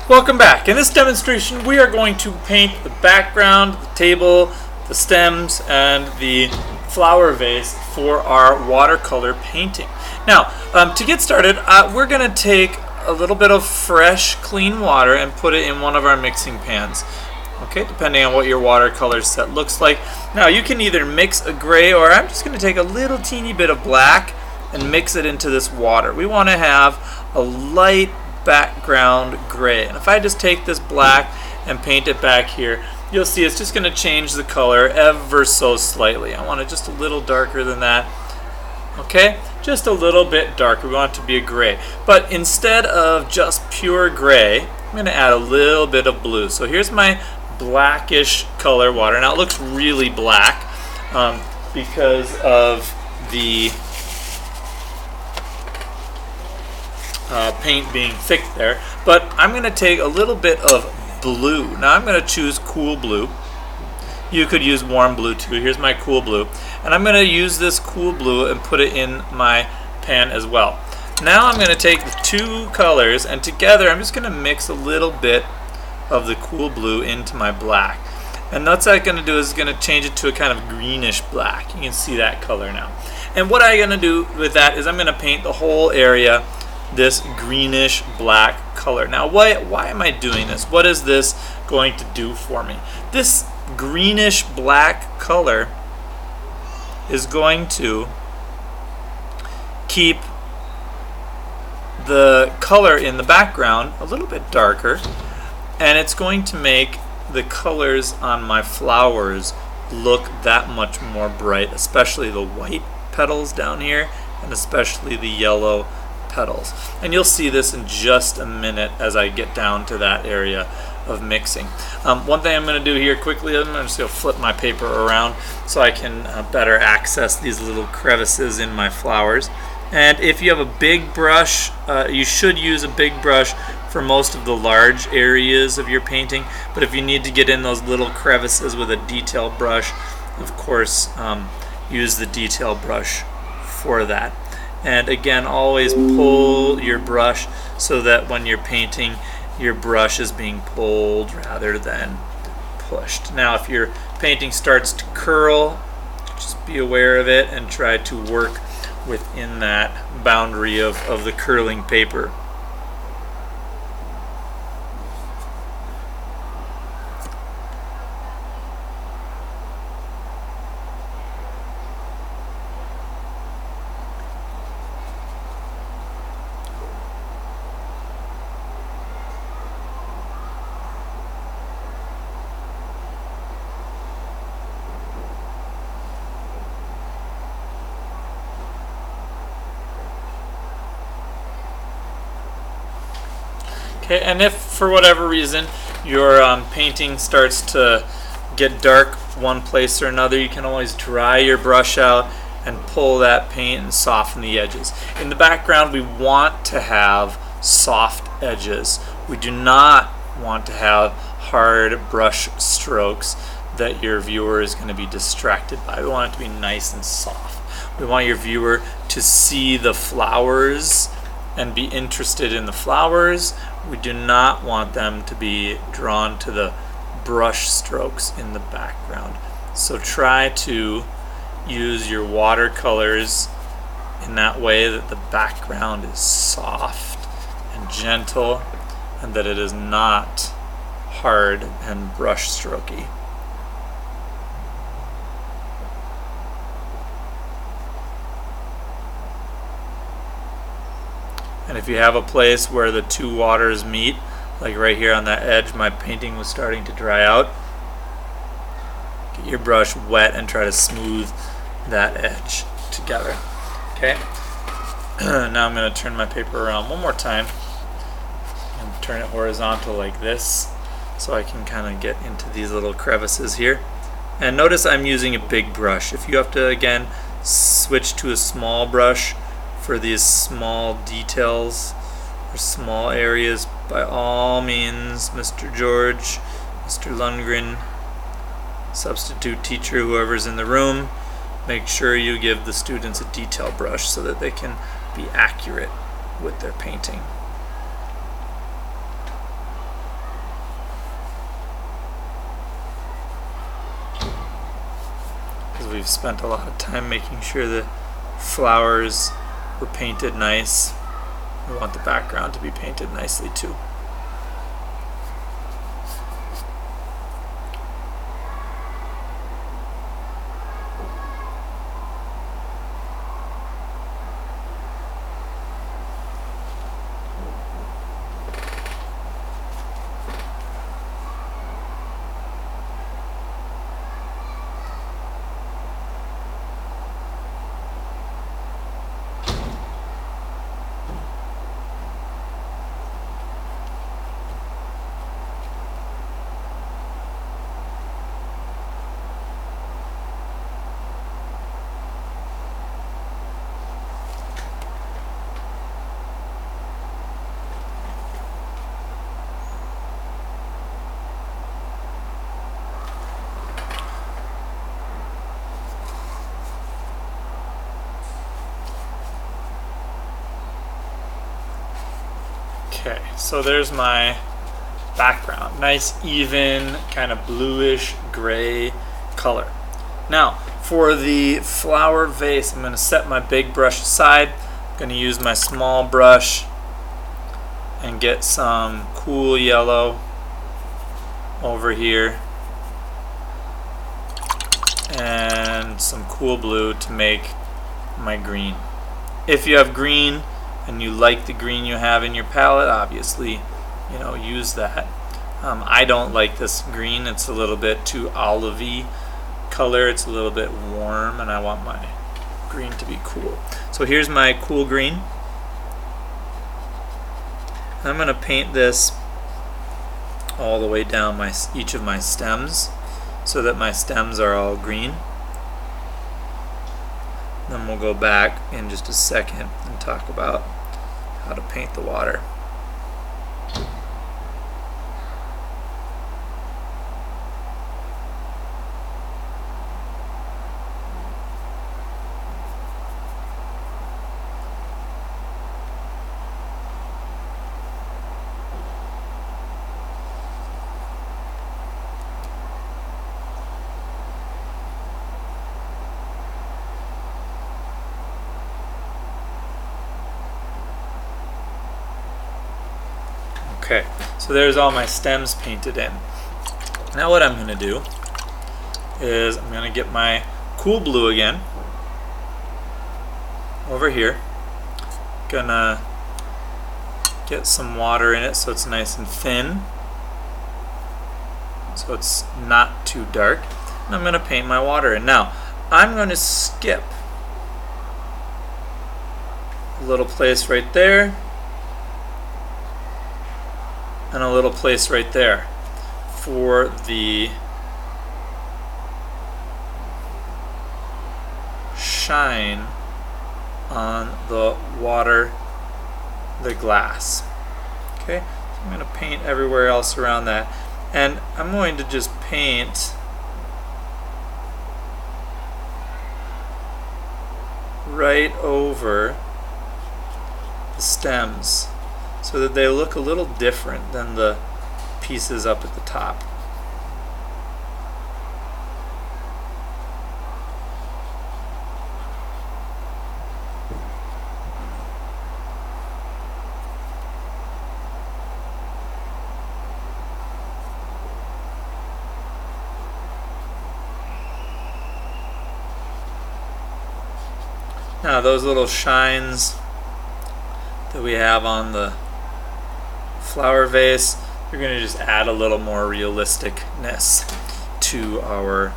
Welcome back. In this demonstration we are going to paint the background, the table, the stems, and the flower vase for our watercolor painting. Now, to get started, we're going to take a little bit of fresh, clean water and put it in one of our mixing pans. Okay, depending on what your watercolor set looks like. Now, you can either mix a gray, or I'm just going to take a little teeny bit of black and mix it into this water. We want to have a light background gray, and if I just take this black and paint it back here, you'll see it's just going to change the color ever so slightly. I want it just a little darker than that. Okay, just a little bit darker. We want it to be a gray, but instead of just pure gray, I'm going to add a little bit of blue. So here's my blackish color water. Now it looks really black because of the paint being thick there, but I'm going to take a little bit of blue. Now I'm going to choose cool blue. You could use warm blue too. Here's my cool blue, and I'm going to use this cool blue and put it in my pan as well. Now I'm going to take the two colors, and together I'm just going to mix a little bit of the cool blue into my black, and what's that going to do is going to change it to a kind of greenish black. You can see that color now, and what I'm going to do with that is I'm going to paint the whole area this greenish black color. Now why am I doing this? What is this going to do for me? This greenish black color is going to keep the color in the background a little bit darker, and it's going to make the colors on my flowers look that much more bright, especially the white petals down here and especially the yellow petals. And you'll see this in just a minute as I get down to that area of mixing. One thing I'm going to do here quickly, I'm just going to flip my paper around so I can better access these little crevices in my flowers. And if you have a big brush, you should use a big brush for most of the large areas of your painting, but if you need to get in those little crevices with a detail brush, of course use the detail brush for that. And again, always pull your brush so that when you're painting, your brush is being pulled rather than pushed. Now, if your painting starts to curl, just be aware of it and try to work within that boundary of the curling paper. Okay, and if for whatever reason your painting starts to get dark one place or another, you can always dry your brush out and pull that paint and soften the edges. In the background, we want to have soft edges. We do not want to have hard brush strokes that your viewer is going to be distracted by. We want it to be nice and soft. We want your viewer to see the flowers and be interested in the flowers. We do not want them to be drawn to the brush strokes in the background. So try to use your watercolors in that way that the background is soft and gentle, and that it is not hard and brush strokey. And if you have a place where the two waters meet, like right here on that edge, my painting was starting to dry out, get your brush wet and try to smooth that edge together. Okay? Now I'm going to turn my paper around one more time and turn it horizontal like this so I can kind of get into these little crevices here. And notice I'm using a big brush. If you have to, again, switch to a small brush for these small details or small areas, by all means, Mr. George, Mr. Lundgren, substitute teacher, whoever's in the room, make sure you give the students a detail brush so that they can be accurate with their painting. we've spent a lot of time making sure the flowers were painted nice. We want the background to be painted nicely too. Okay, so there's my background. Nice, even, kind of bluish gray color. Now, for the flower vase, I'm going to set my big brush aside. I'm going to use my small brush and get some cool yellow over here and some cool blue to make my green. If you have green and you like the green you have in your palette, obviously, use that. I don't like this green. It's a little bit too olivey color. It's a little bit warm, and I want my green to be cool. So here's my cool green. I'm going to paint this all the way down each of my stems so that my stems are all green. Then we'll go back in just a second and talk about how to paint the water. Okay, so there's all my stems painted in. Now what I'm going to do is I'm going to get my cool blue again over here. Gonna get some water in it so it's nice and thin, so it's not too dark. And I'm going to paint my water in. Now I'm going to skip a little place right there and a little place right there for the shine on the water, the glass. Okay, so I'm going to paint everywhere else around that, and I'm going to just paint right over the stems, so that they look a little different than the pieces up at the top. Now those little shines that we have on the flower vase, we're going to just add a little more realisticness to our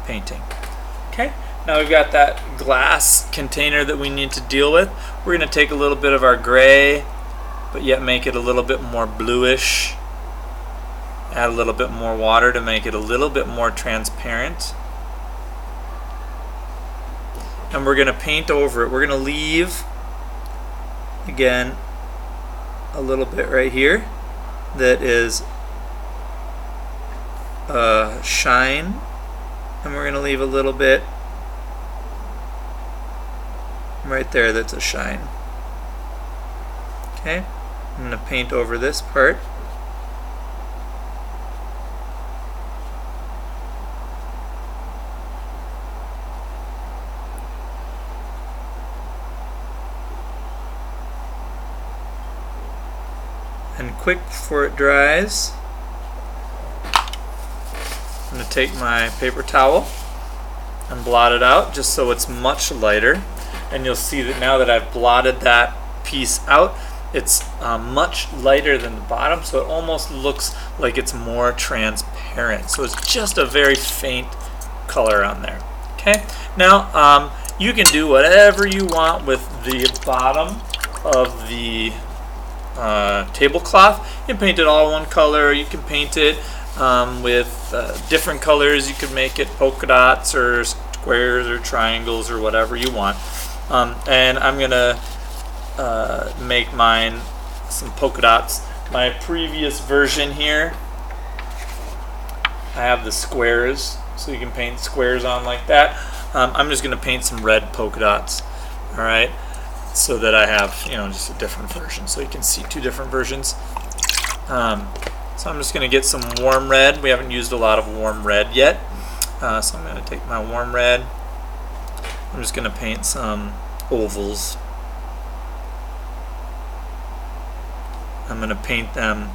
painting. Okay, now we've got that glass container that we need to deal with. We're going to take a little bit of our gray, but yet make it a little bit more bluish. Add a little bit more water to make it a little bit more transparent. And we're going to paint over it. We're going to leave, again, a little bit right here that is shine, and we're going to leave a little bit right there that's a shine. Okay, I'm going to paint over this part. And quick before it dries, I'm going to take my paper towel and blot it out just so it's much lighter. And you'll see that now that I've blotted that piece out, it's much lighter than the bottom, so it almost looks like it's more transparent. So it's just a very faint color on there. Okay, now you can do whatever you want with the bottom of the tablecloth. You can paint it all one color. You can paint it with different colors. You can make it polka dots or squares or triangles or whatever you want. And I'm gonna make mine some polka dots. My previous version here, I have the squares, so you can paint squares on like that. I'm just gonna paint some red polka dots, all right, so that I have, you know, just a different version, so you can see two different versions. So I'm just gonna get some warm red. We haven't used a lot of warm red yet, so I'm gonna take my warm red. I'm just gonna paint some ovals. I'm going to paint them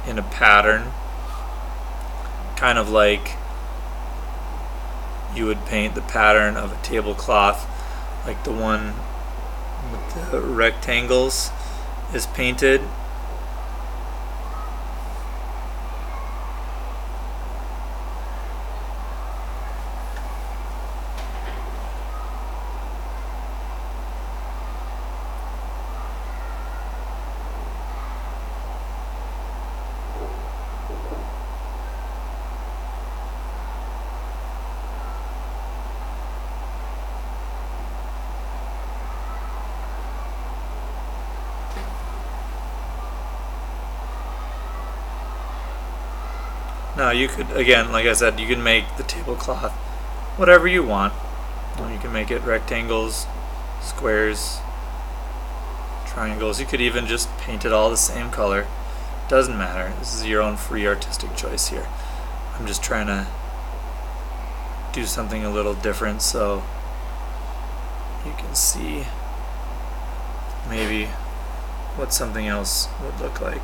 in a pattern, kind of like you would paint the pattern of a tablecloth, like the one with the rectangles is painted. Now you could, again, like I said, you can make the tablecloth whatever you want. You can make it rectangles, squares, triangles. You could even just paint it all the same color. Doesn't matter. This is your own free artistic choice here. I'm just trying to do something a little different so you can see maybe what something else would look like.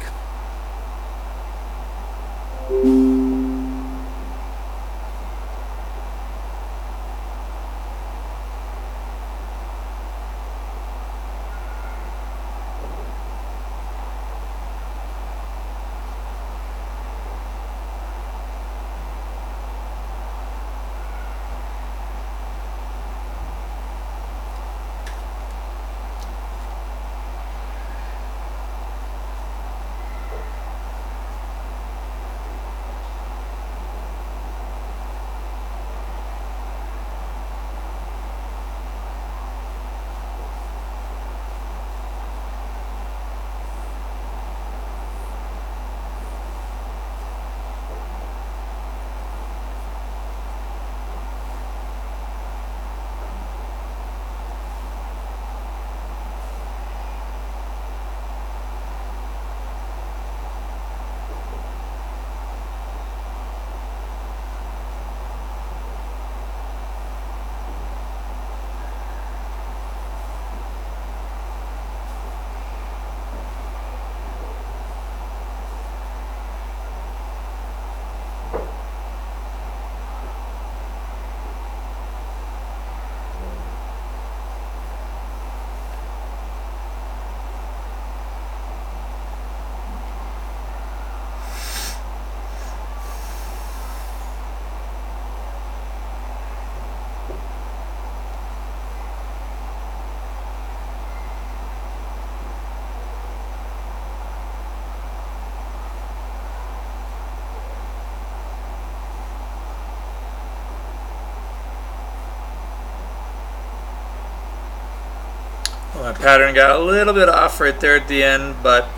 Well, my pattern got a little bit off right there at the end, but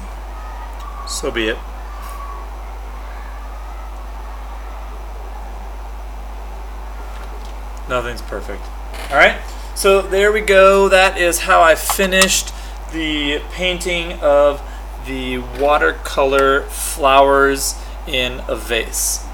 so be it. Nothing's perfect. All right, so there we go. That is how I finished the painting of the watercolor flowers in a vase.